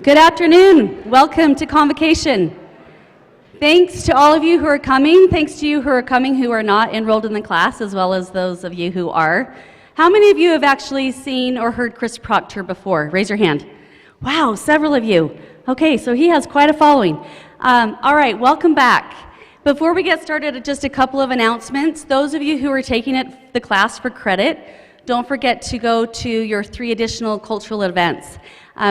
Good afternoon. Welcome to Convocation. Thanks to all of you who are coming. Thanks to you who are coming who are not enrolled in the class, as well as those of you who are. How many of you have actually seen or heard Chris Proctor before? Raise your hand. Wow, several of you. Okay, so he has quite a following. All right, welcome back. Before we get started, just a couple of announcements. Those of you who are taking the class for credit, don't forget to go to your 3 additional cultural events.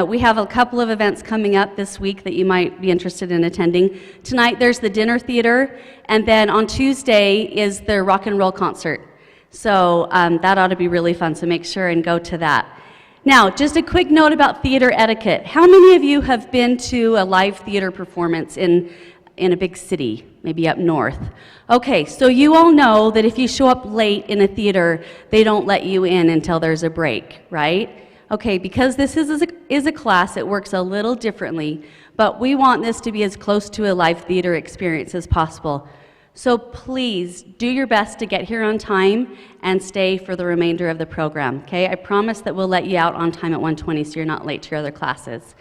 We have a couple of events coming up this week that you might be interested in attending. Tonight there's the dinner theater, and then on Tuesday is the rock and roll concert. So that ought to be really fun, so make sure and go to that. Now, just a quick note about theater etiquette. How many of you have been to a live theater performance in a big city, maybe up north? Okay, so you all know that if you show up late in a theater, they don't let you in until there's a break, right? Okay, because this is a class, it works a little differently, but we want this to be as close to a live theater experience as possible. So please do your best to get here on time and stay for the remainder of the program, okay? I promise that we'll let you out on time at 1:20 so you're not late to your other classes.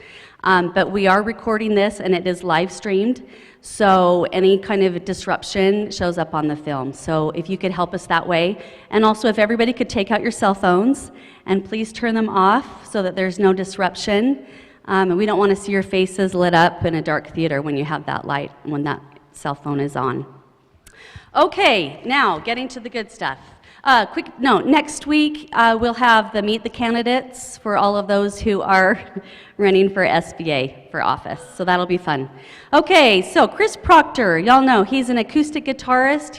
But we are recording this and it is live streamed, so any kind of disruption shows up on the film. So if you could help us that way, and also if everybody could take out your cell phones and please turn them off so that there's no disruption. And we don't want to see your faces lit up in a dark theater when you have that light, when that cell phone is on. Okay, now getting to the good stuff. Quick note, next week we'll have the Meet the Candidates for all of those who are running for SBA for office, so that'll be fun. Okay, so Chris Proctor, y'all know he's an acoustic guitarist.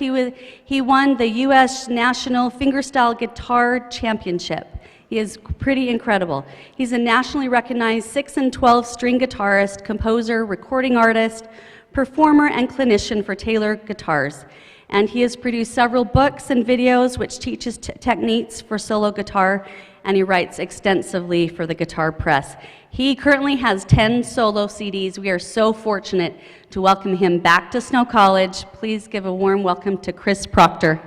He won the U.S. National Fingerstyle Guitar Championship. He is pretty incredible. He's a nationally recognized 6 and 12 string guitarist, composer, recording artist, performer, and clinician for Taylor guitars. And he has produced several books and videos which teaches techniques for solo guitar, and he writes extensively for the Guitar Press. He currently has 10 solo CDs. We are so fortunate to welcome him back to Snow College. Please give a warm welcome to Chris Proctor.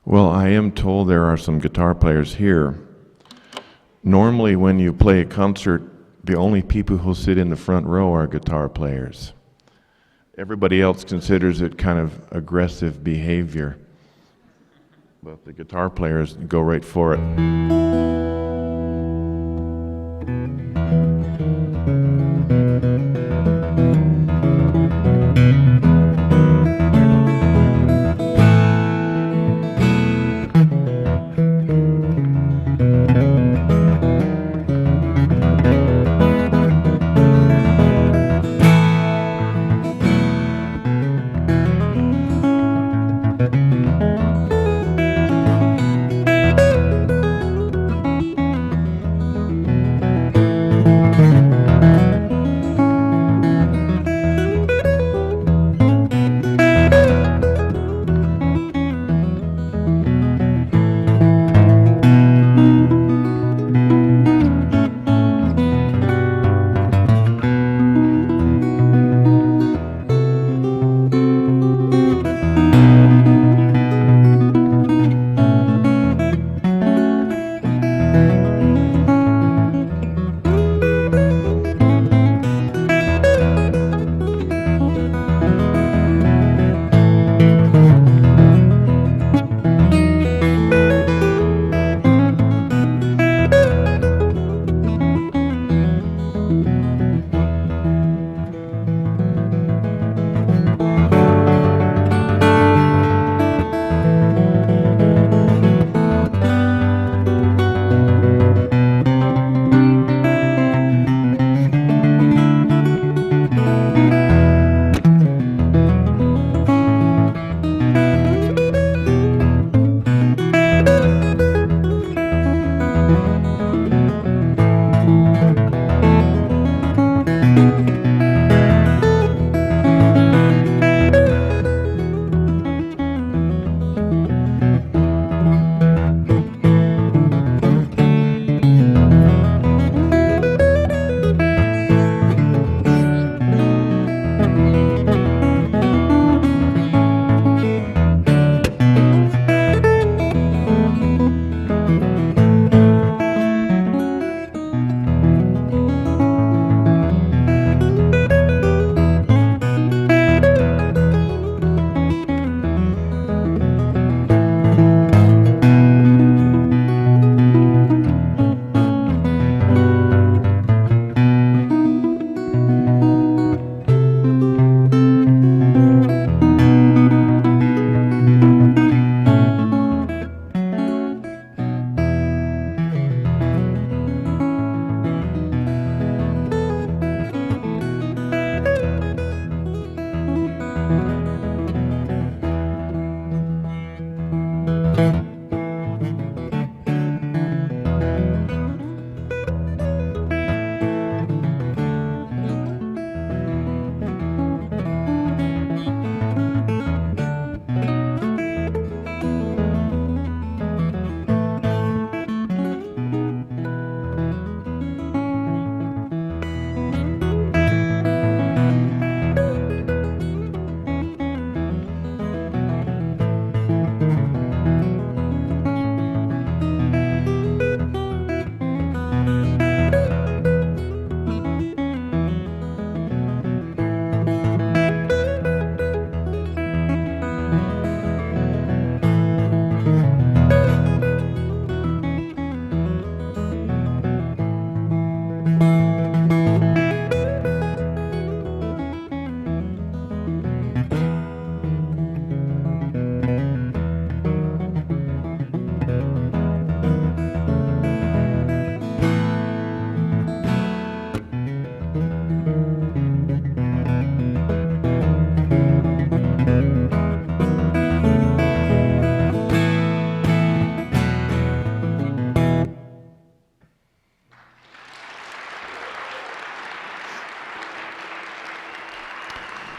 Well, I am told there are some guitar players here. Normally, when you play a concert, the only people who sit in the front row are guitar players. Everybody else considers it kind of aggressive behavior, but the guitar players go right for it.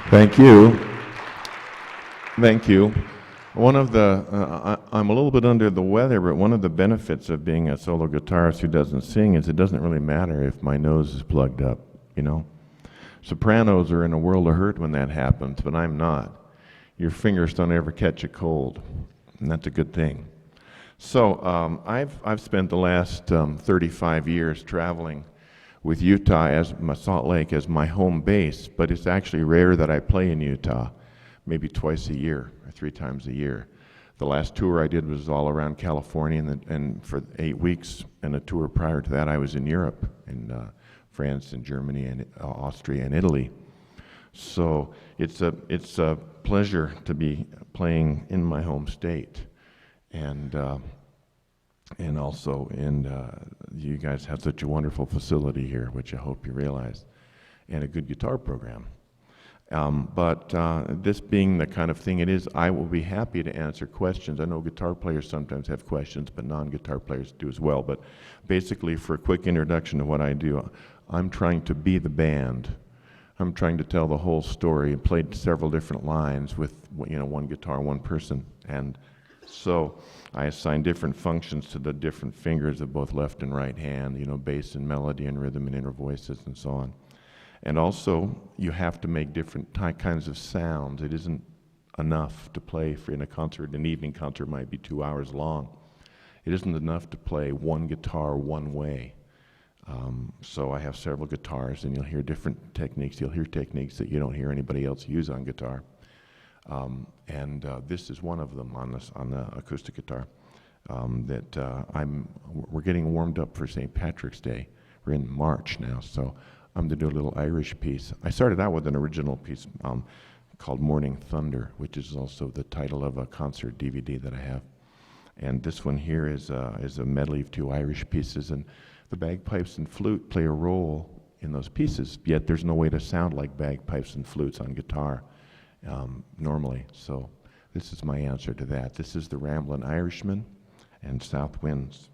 Thank you. Thank you. I'm a little bit under the weather, but one of the benefits of being a solo guitarist who doesn't sing is it doesn't really matter if my nose is plugged up, you know? Sopranos are in a world of hurt when that happens, but I'm not. Your fingers don't ever catch a cold, and that's a good thing. So I've spent the last 35 years traveling with Utah as Salt Lake as my home base, but it's actually rare that I play in Utah, maybe twice a year or 3 times a year. The last tour I did was all around California, and for 8 weeks, and a tour prior to that I was in Europe, in France and Germany and Austria and Italy. So it's a pleasure to be playing in my home state, and also you guys have such a wonderful facility here, which I hope you realize, and a good guitar program. But this being the kind of thing it is, I will be happy to answer questions. I know guitar players sometimes have questions, but non-guitar players do as well. But basically, for a quick introduction to what I do, I'm trying to be the band. I'm trying to tell the whole story and played several different lines with, you know, one guitar, one person. And so I assign different functions to the different fingers of both left and right hand, you know, bass and melody and rhythm and inner voices and so on. And also, you have to make different kinds of sounds. It isn't enough to play in a concert. An evening concert might be 2 hours long. It isn't enough to play one guitar one way. So I have several guitars, and you'll hear different techniques. You'll hear techniques that you don't hear anybody else use on guitar. This is one of them on the acoustic guitar we're getting warmed up for St. Patrick's Day. We're in March now, so I'm going to do a little Irish piece. I started out with an original piece called Morning Thunder, which is also the title of a concert DVD that I have. And this one here is a medley of 2 Irish pieces, and the bagpipes and flute play a role in those pieces, yet there's no way to sound like bagpipes and flutes on guitar normally. So this is my answer to that. This is the Ramblin' Irishman and South Winds.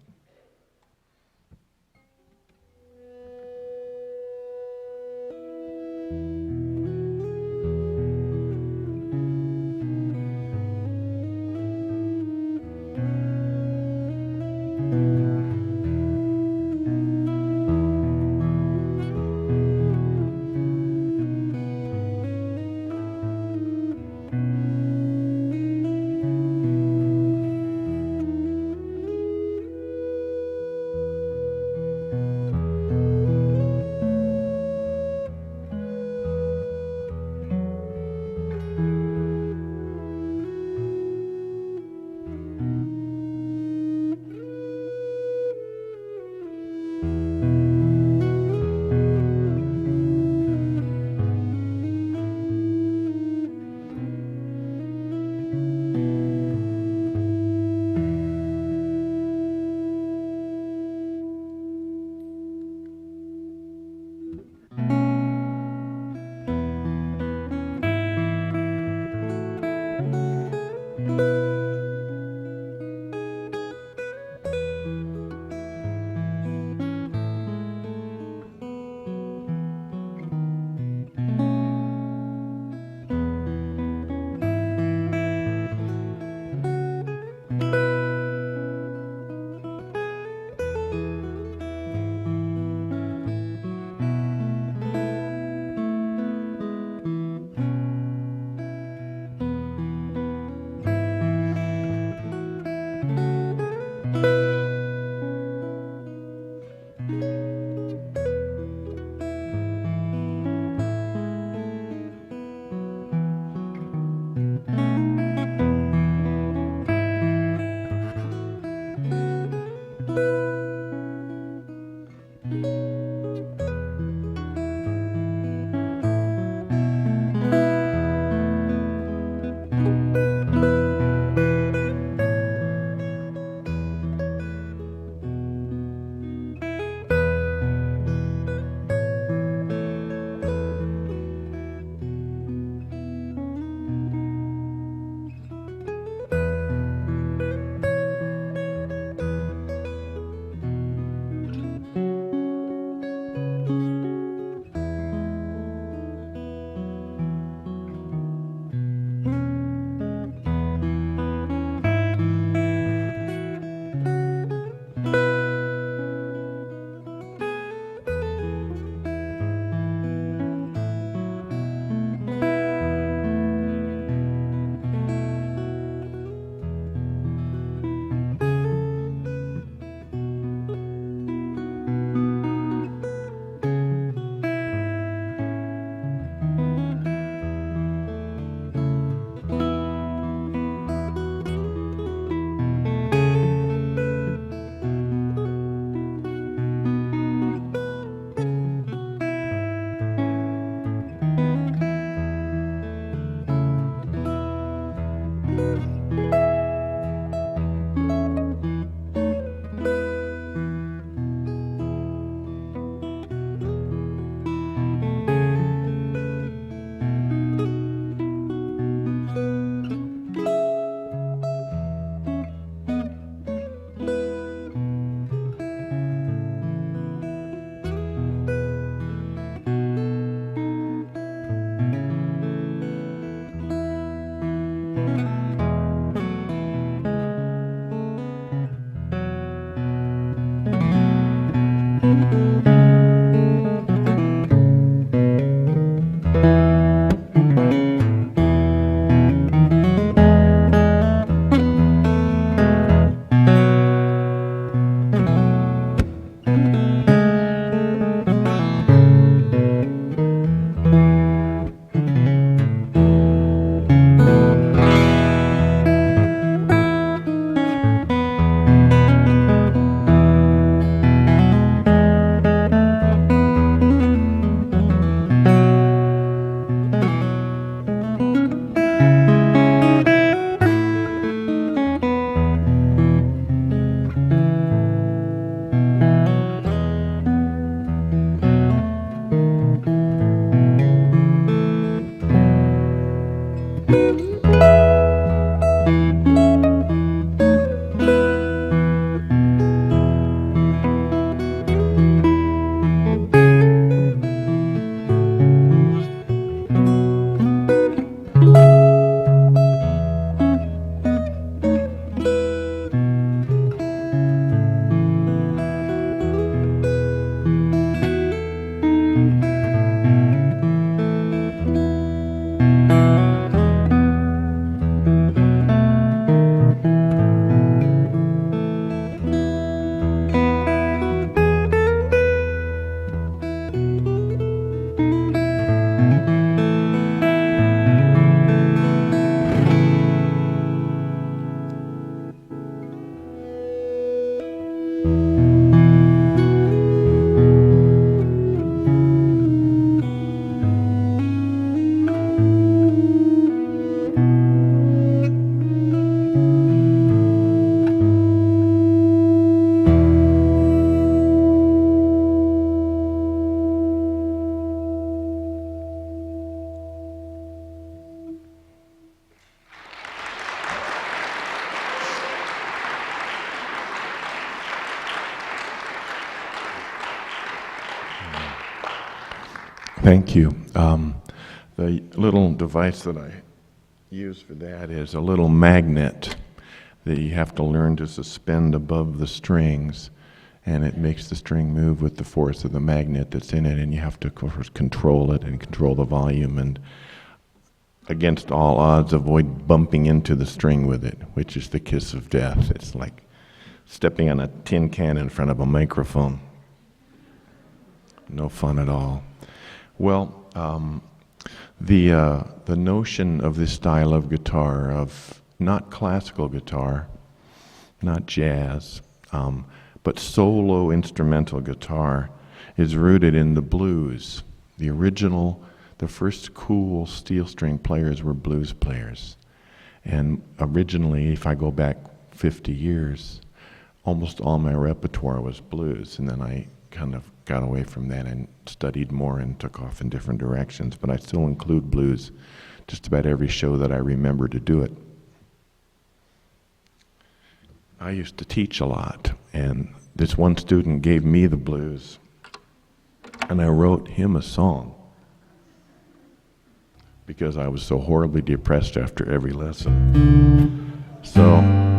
Thank you. The little device that I use for that is a little magnet that you have to learn to suspend above the strings, and it makes the string move with the force of the magnet that's in it, and you have to, of course, control it and control the volume, and against all odds avoid bumping into the string with it, which is the kiss of death. It's like stepping on a tin can in front of a microphone. No fun at all. Well, the notion of this style of guitar, of not classical guitar, not jazz, but solo instrumental guitar, is rooted in the blues. The first cool steel string players were blues players. And originally, if I go back 50 years, almost all my repertoire was blues, and then I kind of got away from that and studied more and took off in different directions, but I still include blues just about every show that I remember to do it. I used to teach a lot, and this one student gave me the blues, and I wrote him a song because I was so horribly depressed after every lesson.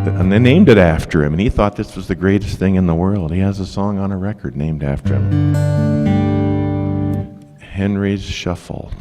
And they named it after him, and he thought this was the greatest thing in the world. He has a song on a record named after him. Henry's Shuffle.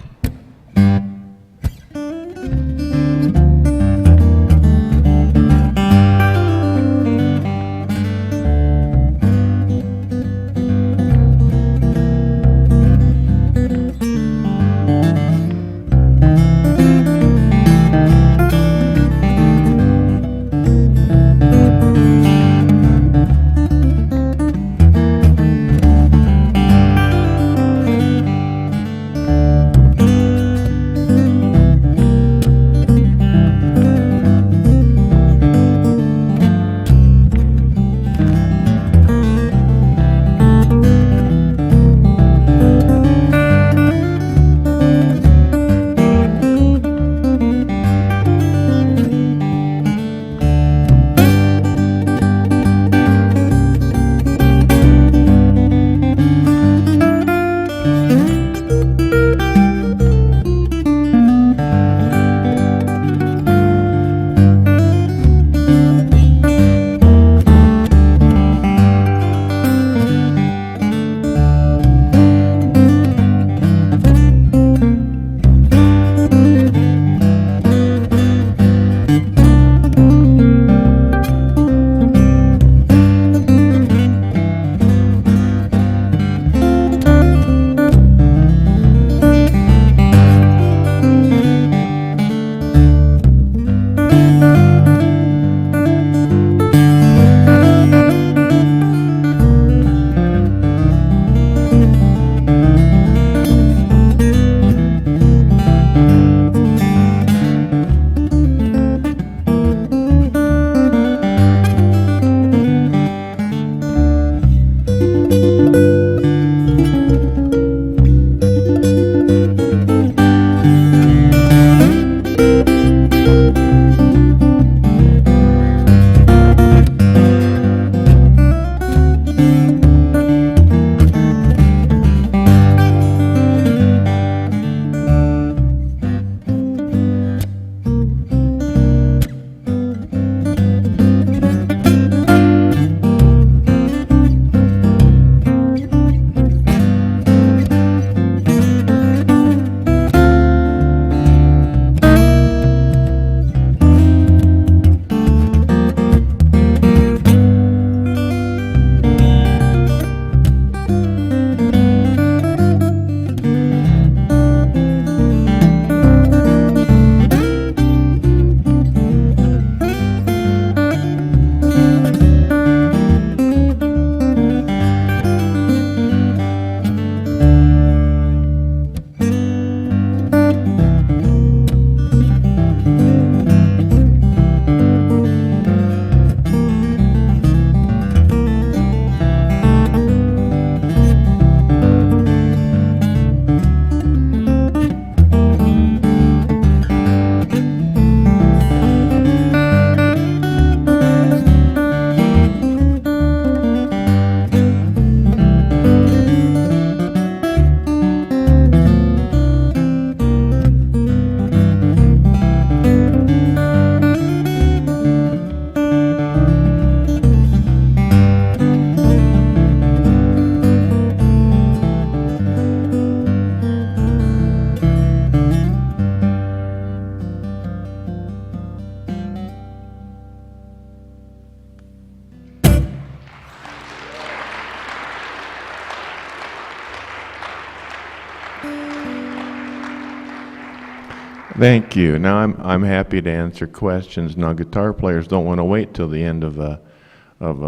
Thank you. Now I'm happy to answer questions. Now guitar players don't want to wait till the end of a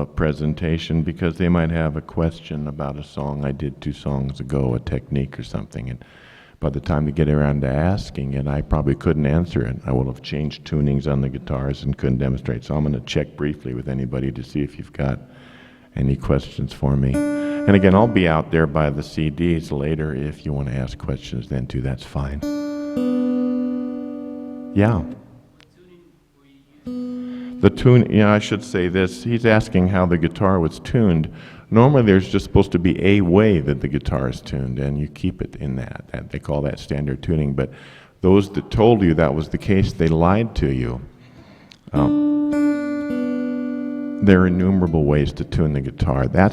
presentation because they might have a question about a song I did 2 songs ago, a technique or something, and by the time they get around to asking it, I probably couldn't answer it. I will have changed tunings on the guitars and couldn't demonstrate. So I'm going to check briefly with anybody to see if you've got any questions for me. And again, I'll be out there by the CDs later if you want to ask questions then too. That's fine. Yeah. The tune, yeah, I should say this. He's asking how the guitar was tuned. Normally there's just supposed to be a way that the guitar is tuned, and you keep it in that. They call that standard tuning. But those that told you that was the case, they lied to you. There are innumerable ways to tune the guitar. That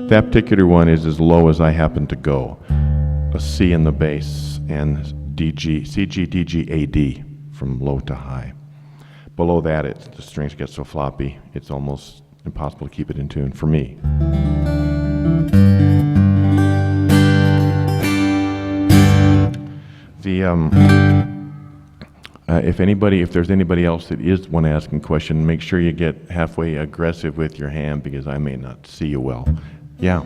particular one is as low as I happen to go. A C in the bass and D, G, C, G, D, G, A, D from low to high. Below that, the strings get so floppy, it's almost impossible to keep it in tune for me. If there's anybody else that is one asking a question, make sure you get halfway aggressive with your hand because I may not see you well. Yeah.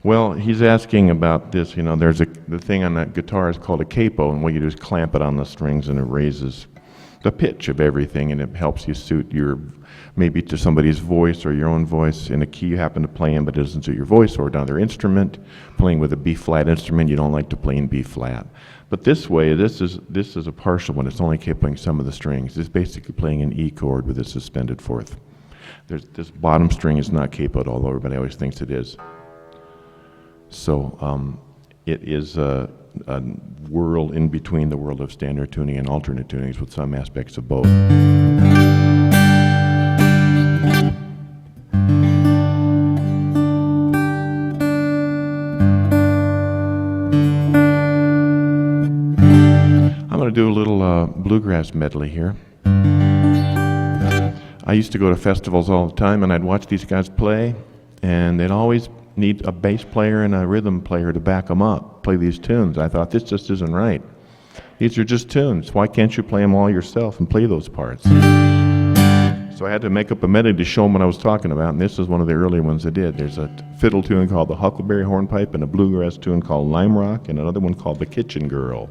Well, he's asking about this. You know, the thing on that guitar is called a capo, and what you do is clamp it on the strings, and it raises the pitch of everything, and it helps you suit maybe to somebody's voice or your own voice in a key you happen to play in, but it doesn't suit your voice or another instrument. Playing with a B-flat instrument, you don't like to play in B-flat. But this way, this is a partial one. It's only capoing some of the strings. It's basically playing an E chord with a suspended fourth. This bottom string is not capoed, although everybody always thinks it is. So it is a world in between the world of standard tuning and alternate tunings with some aspects of both. I'm going to do a little bluegrass medley here. I used to go to festivals all the time, and I'd watch these guys play, and they'd always need a bass player and a rhythm player to back them up, play these tunes. I thought, this just isn't right. These are just tunes. Why can't you play them all yourself and play those parts? So I had to make up a melody to show them what I was talking about, and this is one of the early ones I did. There's a fiddle tune called the Huckleberry Hornpipe, and a bluegrass tune called Lime Rock, and another one called the Kitchen Girl.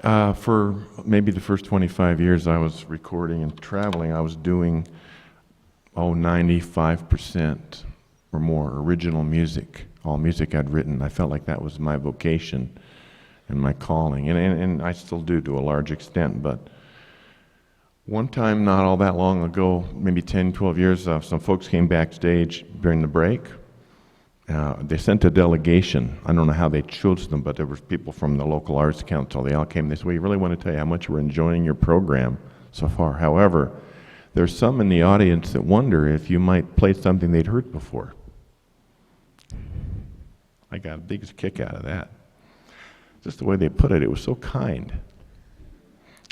For maybe the first 25 years I was recording and traveling, I was doing, 95% or more original music, all music I'd written. I felt like that was my vocation and my calling, and I still do to a large extent, but one time not all that long ago, maybe 10, 12 years, some folks came backstage during the break. They sent a delegation. I don't know how they chose them, but there were people from the local arts council. They all came. They said, we really want to tell you how much we're enjoying your program so far. However, there's some in the audience that wonder if you might play something they'd heard before. I got a big kick out of that. Just the way they put it, it was so kind,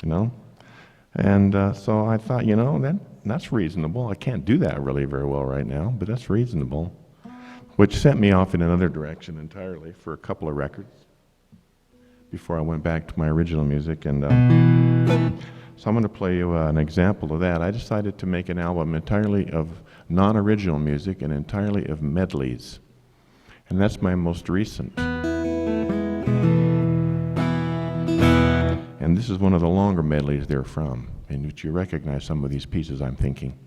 you know? And so I thought, that's reasonable. I can't do that really very well right now, but that's reasonable. Which sent me off in another direction entirely for a couple of records before I went back to my original music. And so I'm going to play you an example of that. I decided to make an album entirely of non-original music and entirely of medleys. And that's my most recent. And this is one of the longer medleys they're from, in which you recognize some of these pieces I'm thinking.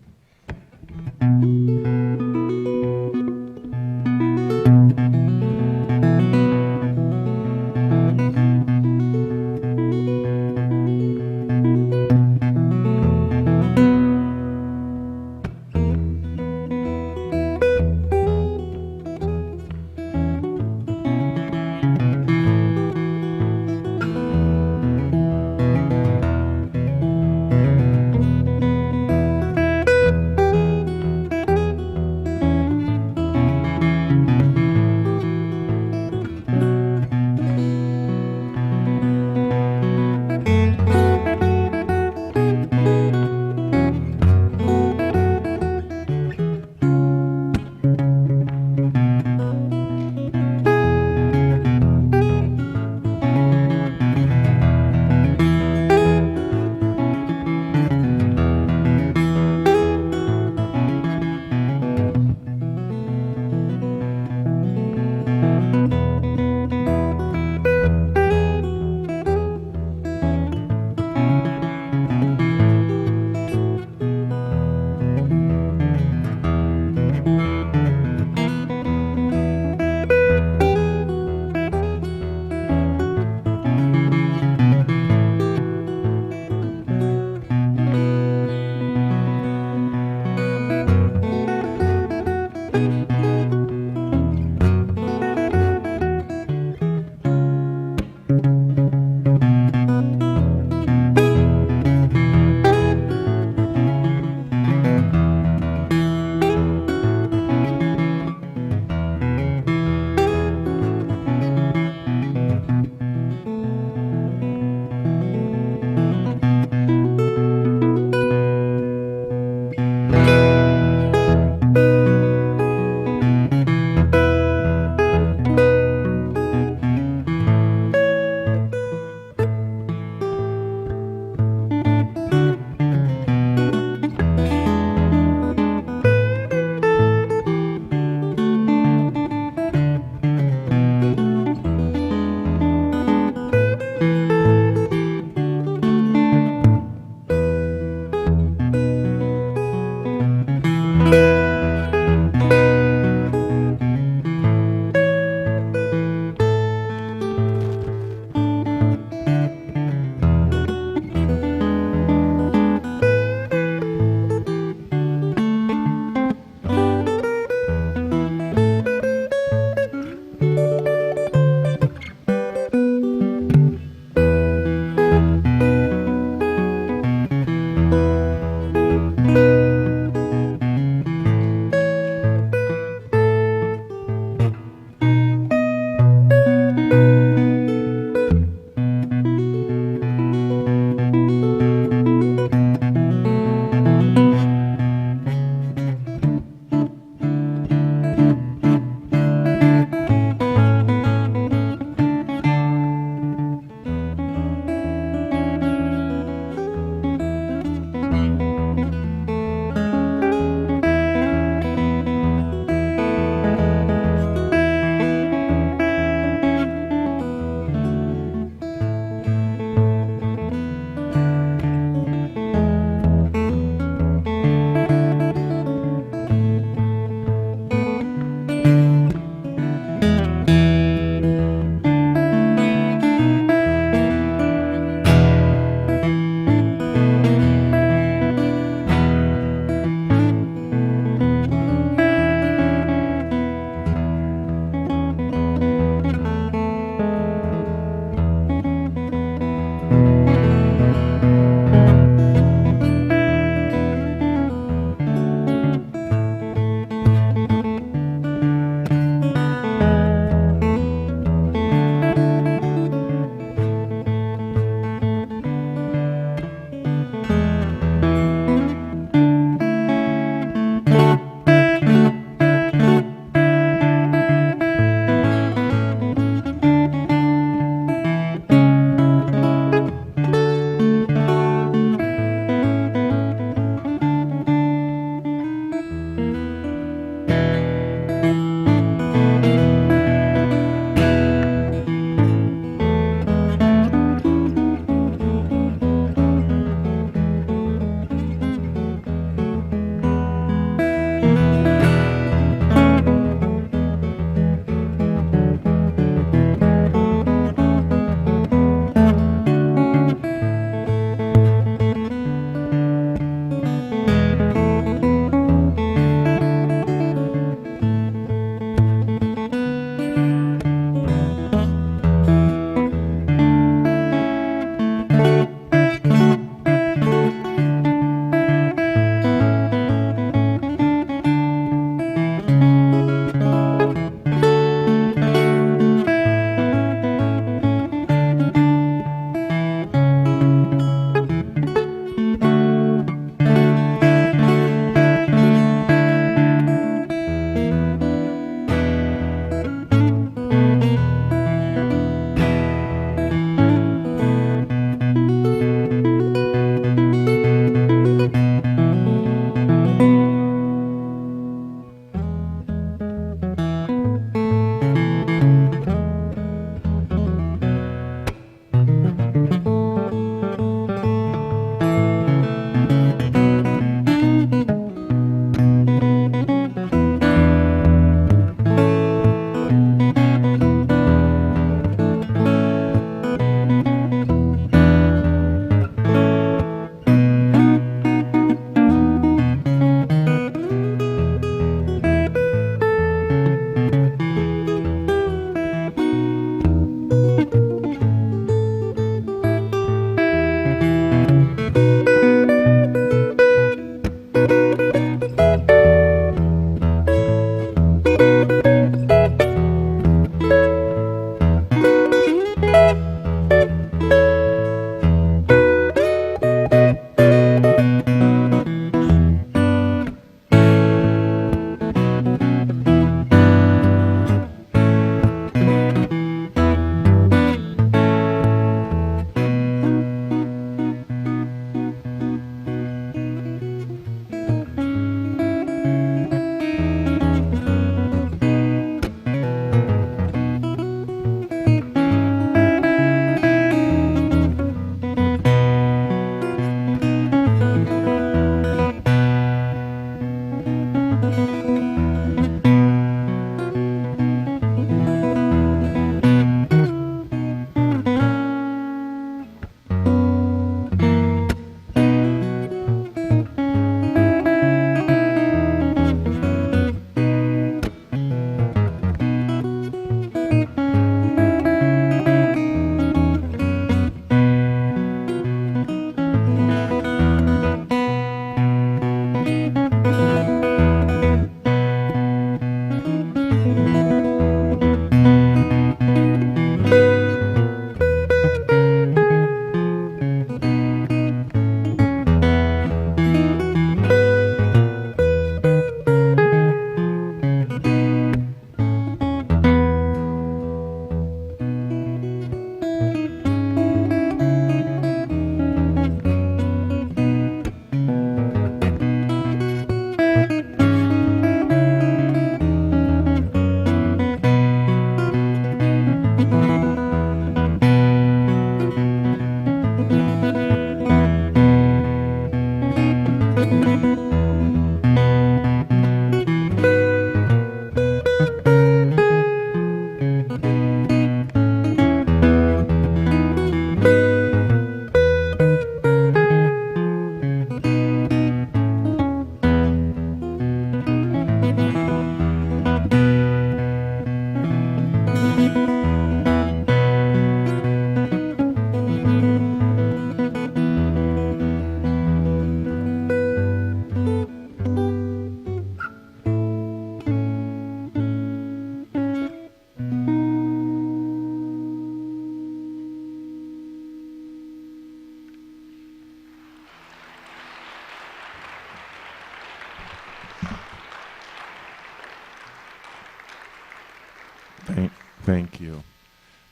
Thank, thank you.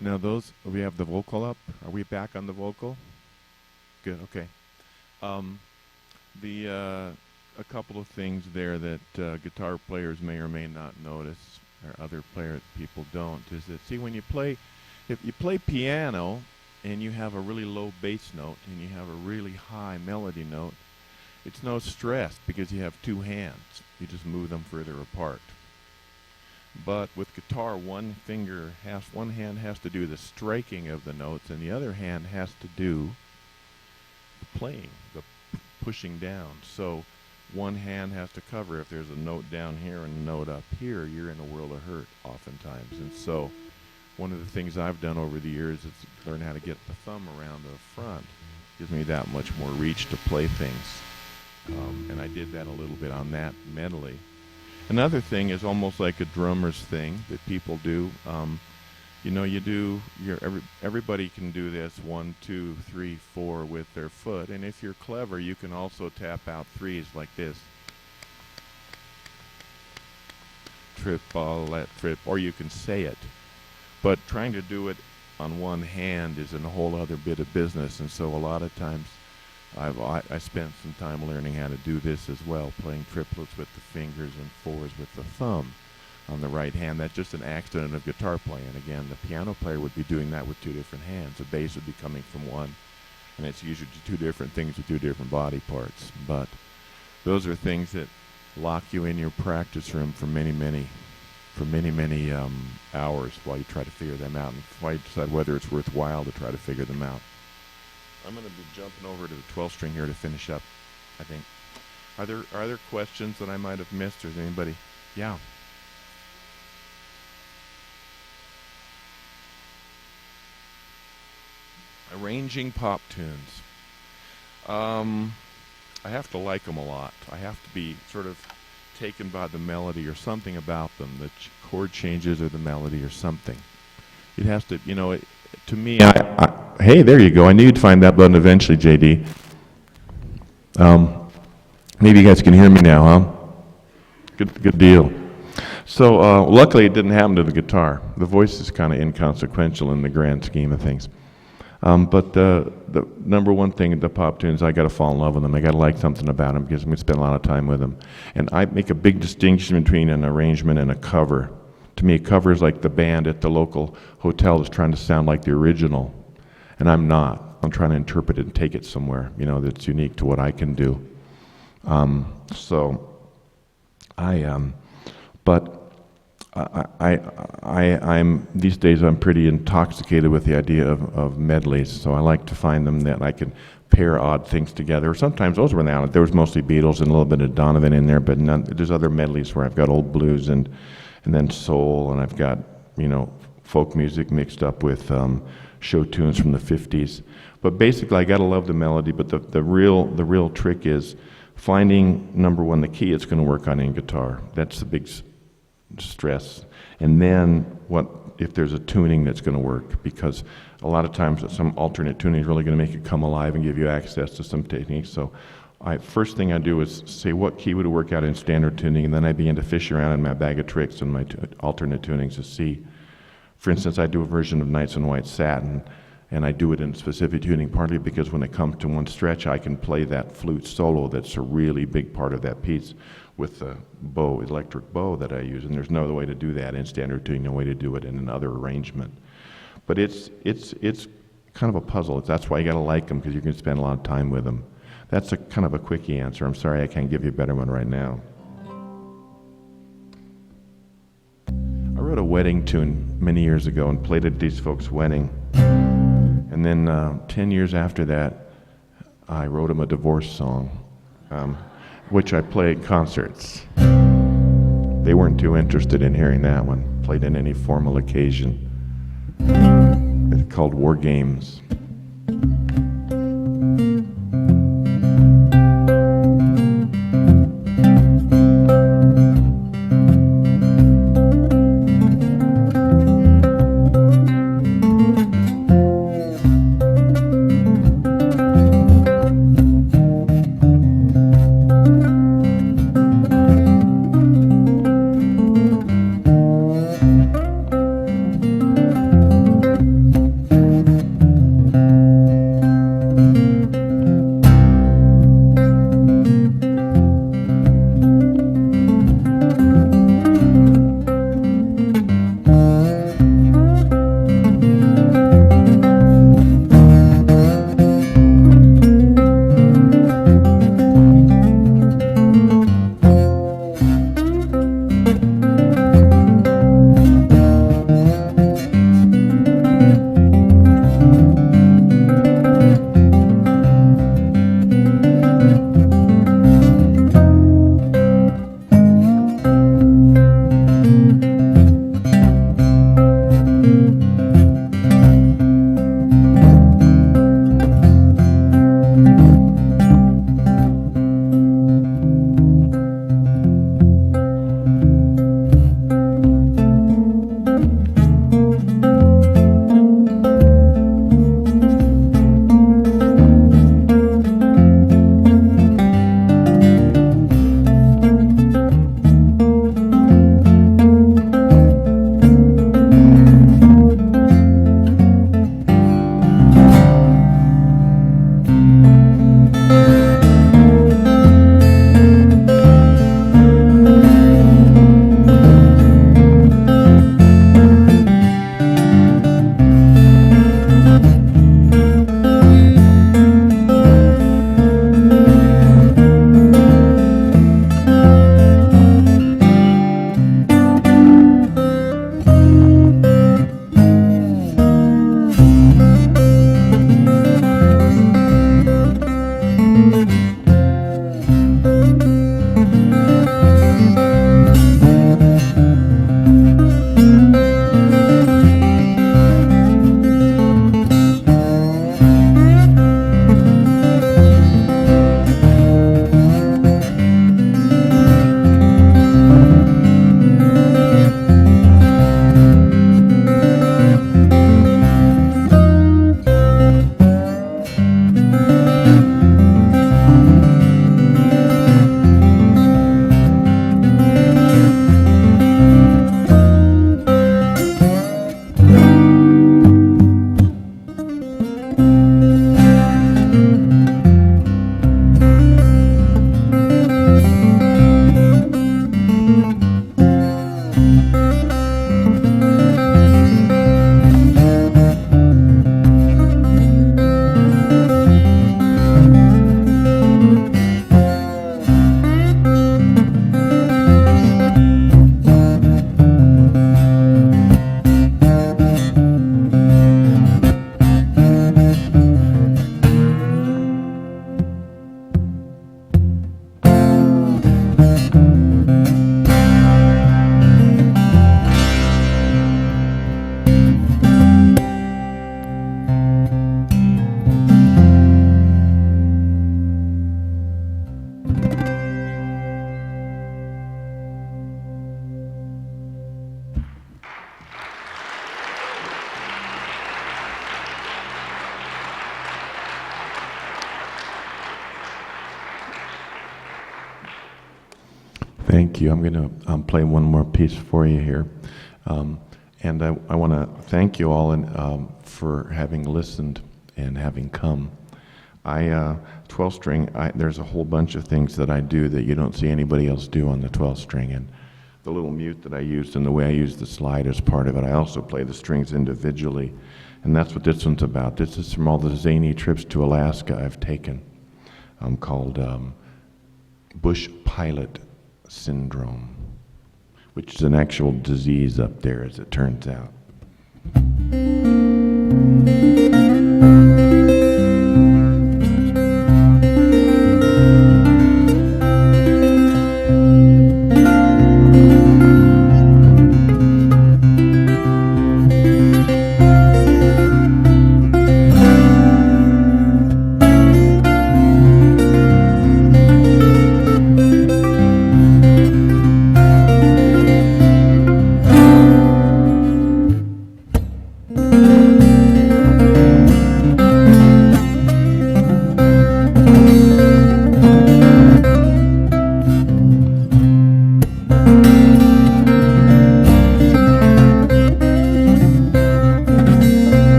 Now we have the vocal up. Are we back on the vocal? Good. Okay. Um, a couple of things there that guitar players may or may not notice, or other people don't, is that when you play, if you play piano and you have a really low bass note and you have a really high melody note, it's no stress because you have two hands. You just move them further apart. But with guitar, one hand has to do the striking of the notes, and the other hand has to do the playing, the pushing down. So one hand has to cover. If there's a note down here and a note up here, you're in a world of hurt oftentimes. And so one of the things I've done over the years is learn how to get the thumb around the front. Gives me that much more reach to play things. And I did that a little bit on that mentally. Another thing is almost like a drummer's thing that people do. Everybody can do this 1, 2, 3, 4 with their foot, and if you're clever, you can also tap out threes like this. Trip, ball, trip, or you can say it. But trying to do it on one hand is a whole other bit of business, and so a lot of times I spent some time learning how to do this as well, playing triplets with the fingers and fours with the thumb on the right hand. That's just an accident of guitar playing. Again, the piano player would be doing that with two different hands. The bass would be coming from one, and it's usually two different things with two different body parts. But those are things that lock you in your practice room for many hours while you try to figure them out and while you decide whether it's worthwhile to try to figure them out. I'm going to be jumping over to the 12 string here to finish up, I think. Are there questions that I might have missed, or is anybody? Yeah. Arranging pop tunes. I have to like them a lot. I have to be sort of taken by the melody or something about them, the chord changes or the melody or something. It has to, to me, hey, there you go. I knew you'd find that button eventually, JD. Maybe you guys can hear me now, huh? Good deal. So luckily it didn't happen to the guitar. The voice is kind of inconsequential in the grand scheme of things. But the number one thing, the pop tunes, I got to fall in love with them. I got to like something about them because I'm going to spend a lot of time with them. And I make a big distinction between an arrangement and a cover. To me, a cover is like the band at the local hotel is trying to sound like the original, and I'm not. I'm trying to interpret it and take it somewhere, that's unique to what I can do. I'm these days I'm pretty intoxicated with the idea of medleys. So I like to find them that I can pair odd things together. Sometimes those were now. There was mostly Beatles and a little bit of Donovan in there, but there's other medleys where I've got old blues and then soul, and I've got folk music mixed up with show tunes from the 50s. But basically, I gotta love the melody. But the real trick is finding, number one, the key it's going to work on in guitar. That's the big stress. And then what if there's a tuning that's going to work? Because a lot of times some alternate tuning is really going to make it come alive and give you access to some techniques. So first thing I do is say what key would work out in standard tuning, and then I begin to fish around in my bag of tricks and my alternate tunings to see. For instance, I do a version of Nights in White Satin, and I do it in specific tuning partly because when it comes to one stretch, I can play that flute solo that's a really big part of that piece with the bow, electric bow that I use, and there's no other way to do that in standard tuning, no way to do it in another arrangement. But it's kind of a puzzle. That's why you gotta like them, because you can spend a lot of time with them. That's a kind of a quickie answer. I'm sorry I can't give you a better one right now. I wrote a wedding tune many years ago and played at these folks' wedding. And then 10 years after that, I wrote them a divorce song, which I play at concerts. They weren't too interested in hearing that one, played in any formal occasion. It's called War Games. Thank you. I'm going to play one more piece for you here. And I want to thank you all for having listened and having come. 12 string, there's a whole bunch of things that I do that you don't see anybody else do on the 12 string. And the little mute that I used and the way I used the slide is part of it. I also play the strings individually. And that's what this one's about. This is from all the zany trips to Alaska I've taken, called bush pilot syndrome, which is an actual disease up there, as it turns out.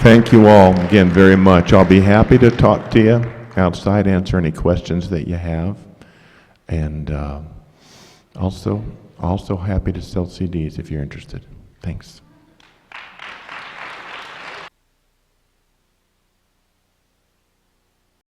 Thank you all again very much. I'll be happy to talk to you. outside, answer any questions that you have. And also happy to sell CDs if you're interested. Thanks.